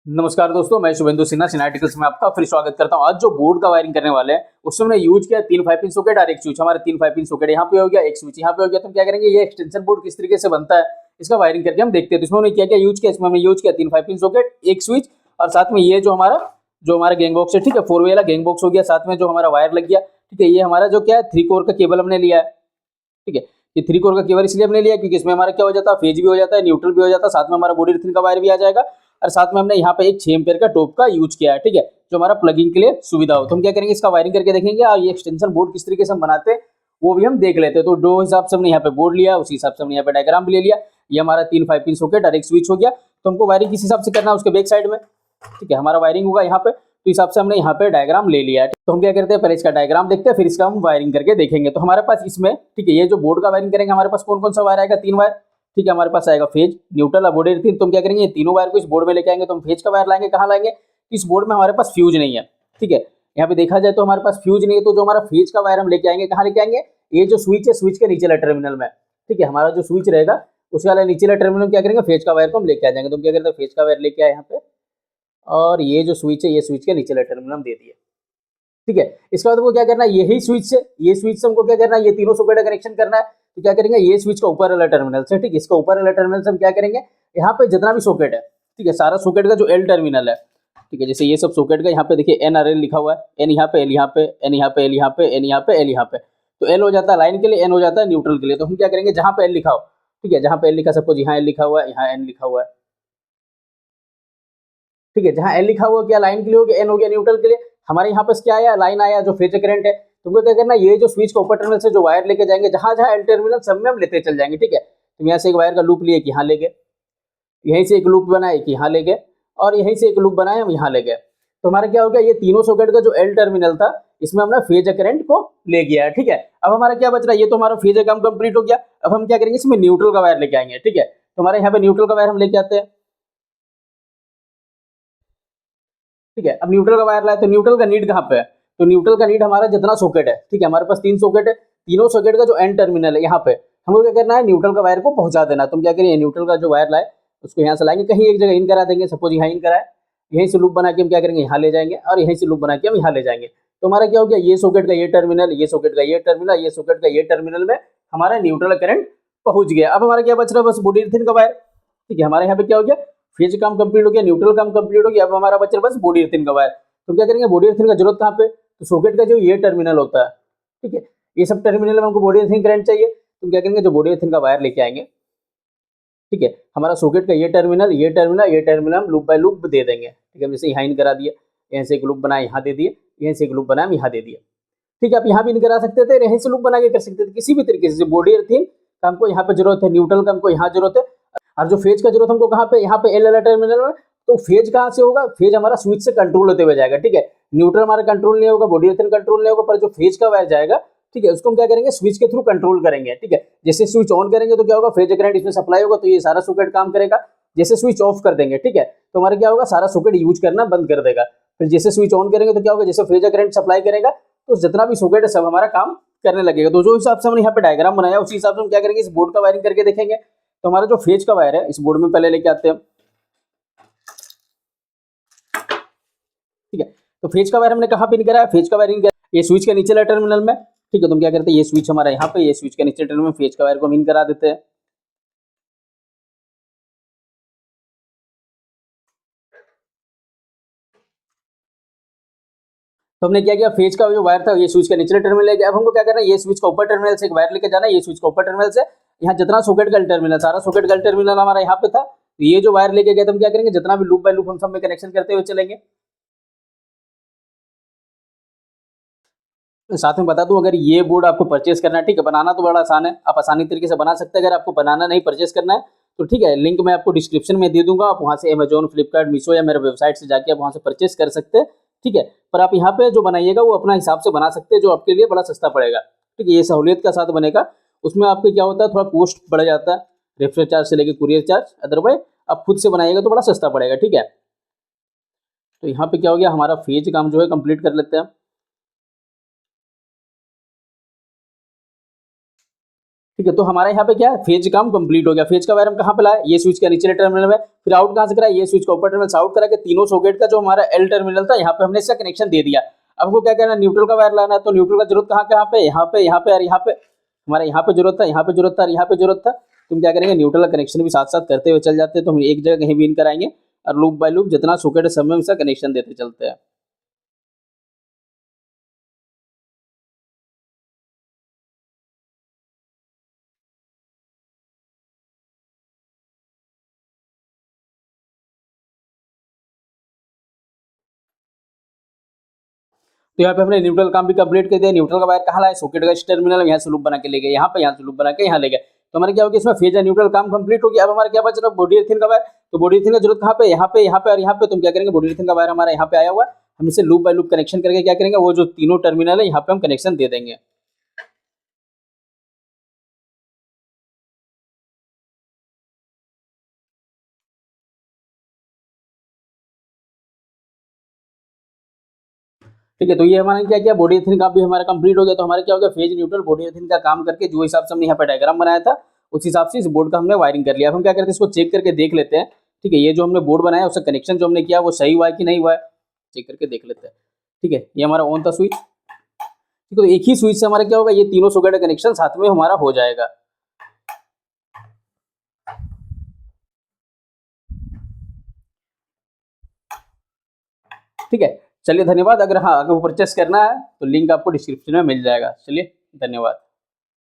नमस्कार दोस्तों, मैं शुभेंदु सिन्हा सिनाटिकल्स में आपका फिर स्वागत करता हूं। आज जो बोर्ड का वायरिंग करने वाले हैं उसमें हमने यूज किया 3 5 पिन सॉकेट और एक स्विच। हमारे 3 5 पिन सॉकेट यहाँ पे हो गया, एक स्विच यहाँ पे हो गया। तो हम क्या करेंगे, ये एक्सटेंशन बोर्ड किस तरीके से बनता है इसका वायरिंग करके हम देखते हैं। तो इसमें हमने क्या क्या यूज किया, इसमें हमने यूज किया 3 5 पिन सॉकेट, एक स्विच और साथ में ये जो हमारा गैंग बॉक्स है, ठीक है, 4 वे वाला गैंग बॉक्स हो गया। साथ में जो हमारा वायर लग गया, ठीक है। ये हमारा जो क्या है 3 कोर का केबल हमने लिया है, ठीक है। ये 3 कोर का केबल इसलिए हमने लिया क्योंकि इसमें हमारा क्या हो जाता है, फेज भी हो जाता है, न्यूट्रल भी हो जाता है, साथ में हमारा बॉडी अर्थिंग का वायर भी आ जाएगा। और साथ में हमने यहाँ पे एक 6 एम्पीयर का टॉप का यूज किया है, ठीक है, जो हमारा प्लगिंग के लिए सुविधा हो। तो हम क्या करेंगे, इसका वायरिंग करके देखेंगे और ये एक्सटेंशन बोर्ड किस तरीके से हम बनाते हैं वो भी हम देख लेते हैं। तो जो हिसाब से हमने यहाँ पे बोर्ड लिया उसी हिसाब से हमने यहाँ पे डायग्राम भी ले लिया। ये हमारा 3 5 पिन सॉकेट और एक स्विच हो गया। तो हमको वायरिंग किस हिसाब से करना है उसके बैक साइड में, ठीक है, हमारा वायरिंग होगा यहाँ पे। तो हिसाब से हमने यहाँ पे डायग्राम ले लिया है। तो हम क्या करते हैं, पहले इसका डायग्राम देखते हैं, फिर इसका हम वायरिंग करके देखेंगे। तो हमारे पास इसमें, ठीक है, ये जो बोर्ड का वायरिंग करेंगे हमारे पास कौन कौन सा वायर आएगा, 3 वायर, ठीक है। हमारे पास आएगा फेज, न्यूट्रल और बॉडी अर्थिंग। तो हम क्या करेंगे, ये तीनों वायर को इस बोर्ड में लेके आएंगे। तो हम फेज का वायर लाएंगे, कहाँ लाएंगे, इस बोर्ड में हमारे पास फ्यूज नहीं है, ठीक है। यहाँ पे देखा जाए तो हमारे पास फ्यूज नहीं है, तो जो हमारा फेज का वायर हम लेके आएंगे, कहाँ लेके आएंगे, ये जो स्विच है, स्विच के नीचे वाले टर्मिनल में, ठीक है। हमारा जो स्विच रहेगा उसके वाला नीचे वाला टर्मिनल में क्या करेंगे, फेज का वायर को हम लेके आ जाएंगे। तो हम क्या करते हैं, फेज का वायर लेके आए यहाँ पे, और ये जो स्विच है, ये स्विच के नीचे वाला टर्मिनल हम दे दिए, ठीक है। इसके बाद वो क्या करना है, यही स्विच से, ये स्विच से हमको क्या करना है, ये तीनों सॉकेट का कनेक्शन करना है। तो क्या करेंगे, ये स्विच का ऊपर वाला टर्मिनल से, ठीक है, इसका ऊपर वाला टर्मिनल से हम क्या करेंगे, यहाँ पे जितना भी सॉकेट है, ठीक है, सारा सॉकेट का जो एल टर्मिनल है, ठीक है, जैसे ये सब सॉकेट का यहाँ पे देखिए एन आर एल लिखा हुआ है, एन यहाँ पे, एल यहाँ पे, एन यहाँ पे, एल यहाँ पे, एन यहाँ पे, एल यहाँ पे। तो एल हो जाता है लाइन के लिए, एन हो जाता है न्यूट्रल के लिए। तो हम क्या करेंगे, जहाँ पे एल लिखा हो, ठीक है, जहाँ पे एल लिखा, सपोज यहाँ एल लिखा हुआ है, यहाँ एन लिखा हुआ है, ठीक है, जहाँ एल लिखा हुआ क्या लाइन के लिए हो गया, एन हो गया न्यूट्रल के लिए। हमारे यहाँ पर क्या आया, लाइन आया जो फेज करंट है। तुमको क्या करना है, ये जो स्विच का ऊपर टर्मिनल से जो वायर लेके जाएंगे, जहां जहां एल टर्मिनल सब में हम लेते चल जाएंगे, ठीक है। तुम यहाँ से एक वायर का लूप लिए कि यहाँ ले गए, यहीं से एक लूप बनाए कि यहाँ ले गए, और यहीं से एक लूप बनाए हम यहाँ ले गए। तो हमारा क्या हो गया, ये तीनों सॉकेट का जो एल टर्मिनल था इसमें हमने फेज करंट को ले गया है, ठीक है। अब हमारा क्या बच रहा है, ये तो हमारा फेज काम कंप्लीट हो गया। अब हम क्या करेंगे, इसमें न्यूट्रल का वायर लेके आएंगे, ठीक है। तो हमारे यहाँ पे न्यूट्रल का वायर हम लेके आते हैं, ठीक है। अब न्यूट्रल का वायर लाए, तो न्यूट्रल का नीड कहाँ पे है, तो न्यूट्रल का नीड हमारा जितना सॉकेट है, ठीक है, हमारे पास 3 सॉकेट है, तीनों सॉकेट का जो एंड टर्मिनल है यहाँ पे हमको क्या करना है, न्यूट्रल का वायर को पहुंचा देना। तुम क्या करिए, न्यूट्रल का जो वायर लाए उसको यहाँ से लाएंगे, कहीं एक जगह इन करा देंगे, सपोज यहाँ इन कराए, यहीं से लूप बना के हम क्या करेंगे, यहाँ ले जाएंगे, और यहीं से लूप बना के हम यहाँ ले जाएंगे। तो हमारा क्या हो गया, ये सॉकेट का ये टर्मिनल, ये सॉकेट का ये टर्मिनल, ये सॉकेट का ये टर्मिनल में हमारा न्यूट्रल करंट पहुंच गया। अब हमारा क्या बच रहा है, बस बॉडी अर्थिंग का वायर, ठीक है। हमारे यहाँ पे क्या हो गया, फेज काम कंप्लीट हो गया, न्यूट्रल काम कंप्लीट हो गया। अब हमारा बच रहा बस बॉडी अर्थिंग का वायर। तो क्या करेंगे, बॉडी अर्थिंग का जरूरत कहाँ पे, तो सॉकेट का जो ये टर्मिनल होता है, ठीक है, ये सब टर्मिनल में हमको बॉडी अर्थिंग करंट चाहिए। तो क्या करेंगे, जो बॉडी अर्थिंग का वायर लेके आएंगे, ठीक है, हमारा सॉकेट का ये टर्मिनल, ये टर्मिनल, ये टर्मिनल हम लूप बाय लूप दे देंगे, ठीक है। जैसे यहाँ इन करा दिए, यहाँ से एक लूप बनाए यहाँ दे दिए, यहाँ से एक लूप बनाए यहाँ दे दिए, ठीक है। आप यहाँ भी इन करा सकते थे, यहीं से लूप बना के कर सकते थे, किसी भी तरीके से। बॉडी अर्थिंग का हमको यहाँ पे जरूरत है, न्यूट्रल का हमको यहाँ जरूरत है, और जो फेज का जरूरत हमको कहाँ पे, यहाँ पे एल वाला टर्मिनल में। तो फेज कहाँ से होगा, फेज हमारा स्विच से कंट्रोल होते हुए जाएगा, ठीक है। न्यूट्रल हमारा कंट्रोल नहीं होगा, बॉडी अर्थिंग कंट्रोल नहीं होगा, पर जो फेज का वायर जाएगा, ठीक है, उसको हम क्या करेंगे, स्विच के थ्रू कंट्रोल करेंगे, ठीक है। जैसे स्विच ऑन करेंगे तो क्या होगा, फेज करंट इसमें सप्लाई होगा, तो ये सारा सॉकेट काम करेगा। जैसे स्विच ऑफ कर देंगे, ठीक है, तो हमारा क्या होगा, सारा सॉकेट यूज करना बंद कर देगा। फिर जैसे स्विच ऑन करेंगे तो क्या होगा, जैसे फेज करंट सप्लाई करेगा तो जितना भी सॉकेट है सब हमारा काम करने लगेगा। तो जो हिसाब से हमने यहाँ पे डायग्राम बनाया उसी हिसाब से हम क्या करेंगे, इस बोर्ड का वायरिंग करके देखेंगे। तो हमारा जो फेज का वायर है इस बोर्ड में पहले लेके आते हैं, ठीक है। तो फेज का वायर हमने कहाँ पिन करा है, फेज का वायरिंग ये स्विच के नीचे वाले टर्मिनल में, ठीक है। तो हम क्या करते हैं, ये स्विच हमारा यहाँ पे, ये स्विच के नीचे टर्मिनल में फेज का वायर को हम इन करा देते हैं, तो हमने क्या किया, फेज का जो वायर था ये स्विच के निचले टर्मिनल ले गया। अब हमको क्या करना है, ये स्विच का ऊपर टर्मिनल से एक वायर लेके जाना है, ये स्विच का ऊपर टर्मिनल से यहाँ जितना सॉकेट का टर्मिनल, सारा सॉकेट का टर्मिनल हमारा यहाँ पे था। तो ये जो वायर लेके गए तो हम क्या करेंगे, जितना भी लूप बाय लूप हम सब में कनेक्शन करते हुए चलेंगे। साथ में बता दूं, अगर ये बोर्ड आपको परचेस करना है, ठीक है, बनाना तो बड़ा आसान है, आप आसानी तरीके से बना सकते हैं। अगर आपको बनाना नहीं, परचेस करना है तो ठीक है, लिंक मैं आपको डिस्क्रिप्शन में दे दूंगा, आप वहाँ से अमेजोन, फ्लिपकार्ट, मीशो या मेरे वेबसाइट से जाके आप वहाँ से परचेस कर सकते हैं, ठीक है। पर आप यहाँ पे जो बनाइएगा वो अपना हिसाब से बना सकते हैं, जो आपके लिए बड़ा सस्ता पड़ेगा, ठीक है। ये सहूलियत का साथ बनेगा, उसमें आपके क्या होता है, थोड़ा कॉस्ट बढ़ जाता है, रेफर चार्ज से लेकर कुरियर चार्ज। अदरवाइज आप खुद से बनाइएगा तो बड़ा सस्ता पड़ेगा, ठीक है। तो यहाँ पे क्या हो गया, हमारा फेज काम जो है कंप्लीट कर लेते हैं, ठीक है, तो हमारा यहाँ पे क्या है, फेज काम कंप्लीट हो गया। फेज का वायर हम कहाँ पे लाए, ये स्विच का निचले टर्मिनल में, फिर आउट कहाँ से करा, ये स्विच का ऊपर टर्मिनल से आउट करा के तीनों सॉकेट का जो हमारा एल टर्मिनल था यहाँ पे हमने इसका कनेक्शन दे दिया। अब हमको क्या करना है, न्यूट्रल का वायर लाना है, तो न्यूट्रल का जरूरत कहाँ पे, यहाँ पे, यहाँ पे और यहाँ पे, हमारा यहाँ पे जरूरत था, यहाँ पे जरूरत था और यहाँ पे जरूरत था। तुम क्या करेंगे, न्यूट्रल का कनेक्शन भी साथ साथ करते हुए चल जाते हैं, तो हम एक जगह कहीं भी इन कराएंगे और लूप बाय लूप जितना सॉकेट है सब में इसका कनेक्शन देते चलते हैं। तो यहाँ पे हमने न्यूट्रल काम भी कंप्लीट कर दिया। न्यूट्रल का वायर कहाँ लाए, सॉकेट का इस टर्मिनल में, यहाँ से लूप बना के ले गए यहाँ पे, यहाँ से लूप बना के यहाँ ले गए। तो हमारा क्या हो गया, इसमें फेज न्यूट्रल काम कंप्लीट हो गया। अब हमारा क्या बच रहा है, बॉडी अर्थिंग का वायर। तो बॉडी अर्थिंग का जरूरत कहाँ पे, यहाँ पे, यहाँ पे और यहाँ पे। तुम क्या करेंगे, बॉडी अर्थिंग का वायर हमारा यहाँ पे आया हुआ है, हम इसे लूप बाय लूप कनेक्शन करके क्या करेंगे, वो जो तीनों टर्मिनल है यहाँ पे हम कनेक्शन दे देंगे। ठीक है, तो ये हमारा क्या किया, बॉडी अर्थिंग काम भी हमारा कंप्लीट हो गया। तो हमारा क्या हो गया, फेज न्यूट्रल बॉडी अर्थिंग का काम करके जो हिसाब से हमने यहाँ पे डायग्राम बनाया था उस हिसाब से इस बोर्ड का हमने वायरिंग कर लिया। अब हम क्या करते हैं, इसको चेक करके देख लेते हैं। ठीक है, ये जो हमने बोर्ड बनाया उसका कनेक्शन जो हमने किया वो सही हुआ है कि नहीं हुआ है, चेक करके देख लेते हैं। ठीक है, ये हमारा ऑन था स्विच। ठीक है, तो एक ही स्विच से हमारा क्या होगा, ये तीनों सॉकेट का कनेक्शन साथ में हमारा हो जाएगा। ठीक है, चलिए धन्यवाद। अगर हाँ, अगर वो परचेस करना है तो लिंक आपको डिस्क्रिप्शन में मिल जाएगा। चलिए धन्यवाद।